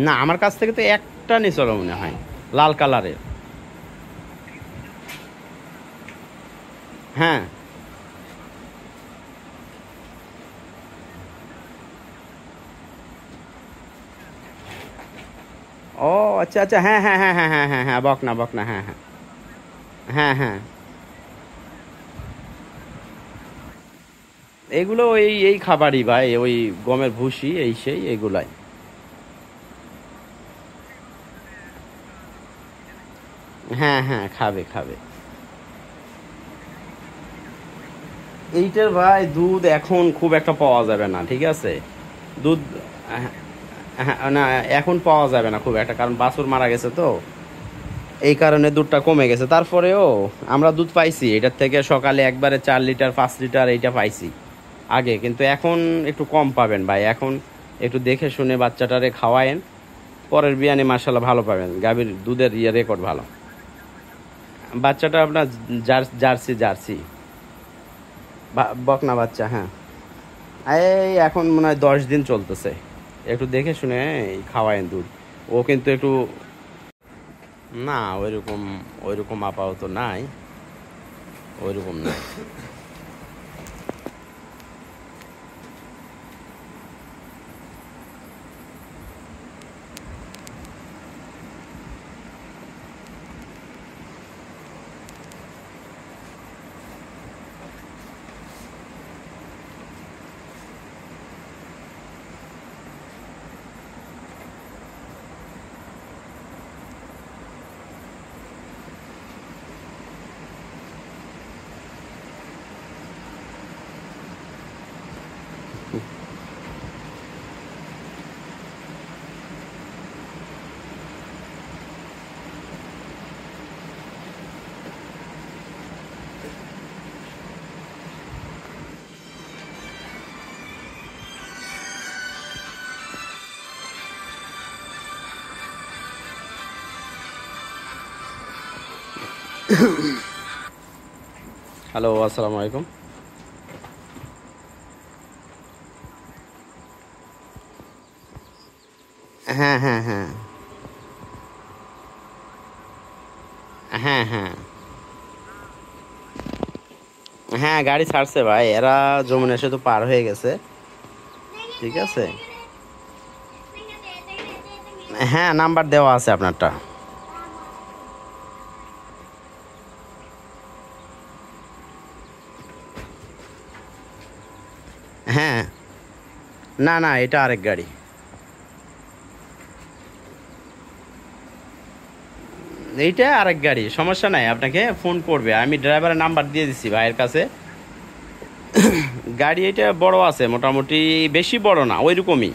না, আমার কাছ থেকে তো একটা নিছিল মনে হয়, লাল কালারের। হ্যাঁ। ও আচ্ছা আচ্ছা, হ্যাঁ হ্যাঁ হ্যাঁ হ্যাঁ হ্যাঁ হ্যাঁ হ্যাঁ, বকনা বকনা, হ্যাঁ হ্যাঁ। হ্যাঁ হ্যাঁ। এগুলো এই খাবারই ভাই, ওই গমের ভুসি এই সেই এগুলাই। হ্যাঁ হ্যাঁ, খাবে খাবে। এইটার ভাই দুধ এখন খুব একটা পাওয়া যাবে না, ঠিক আছে। দুধ হ্যাঁ, হ্যাঁ, না, এখন পাওয়া যাবে না খুব একটা, কারণ বাছুর মারা গেছে তো, এই কারণে দুধটা কমে গেছে। তারপরেও আমরা দুধ পাইছি এটার থেকে, সকালে একবারে 4 লিটার 5 লিটার এইটা পাইছি আগে, কিন্তু এখন একটু কম পাবেন ভাই। এখন একটু দেখে শুনে বাচ্চাটারে খাওয়ায়েন, পরের বিয়ানে মার্শাল্লাহ ভালো পাবেন। গাভীর দুধের রেকর্ড ভালো। বাচ্চাটা আপনার জার্সি জার্সি, বকনা বাচ্চা, হ্যাঁ। এই এখন মনে হয় 10 দিন চলতেছে। একটু দেখে শুনে খাওয়ায়েন দুধ। ও কিন্তু একটু, না ওইরকম, ওইরকম আপাতত নাই, ওইরকম নাই। হ্যালো, আসসালামু আলাইকুম। হ্যাঁ হ্যাঁ হ্যাঁ হ্যাঁ হ্যাঁ হ্যাঁ, গাড়ি ছাড়ছে ভাই, এরা যমুনা সেতু পার হয়ে গেছে, ঠিক আছে। হ্যাঁ, নাম্বার দেওয়া আছে আপনারটা। হ্যাঁ, না না, এটা আরেক গাড়ি। এইটা আরেক গাড়ি, সমস্যা নাই, আপনাকে ফোন করবে। আমি ড্রাইভারের নাম্বার দিয়ে দিচ্ছি ভাইয়ের কাছে। গাড়ি এটা বড় আছে মোটামুটি, বেশি বড় না, ওইরকমই।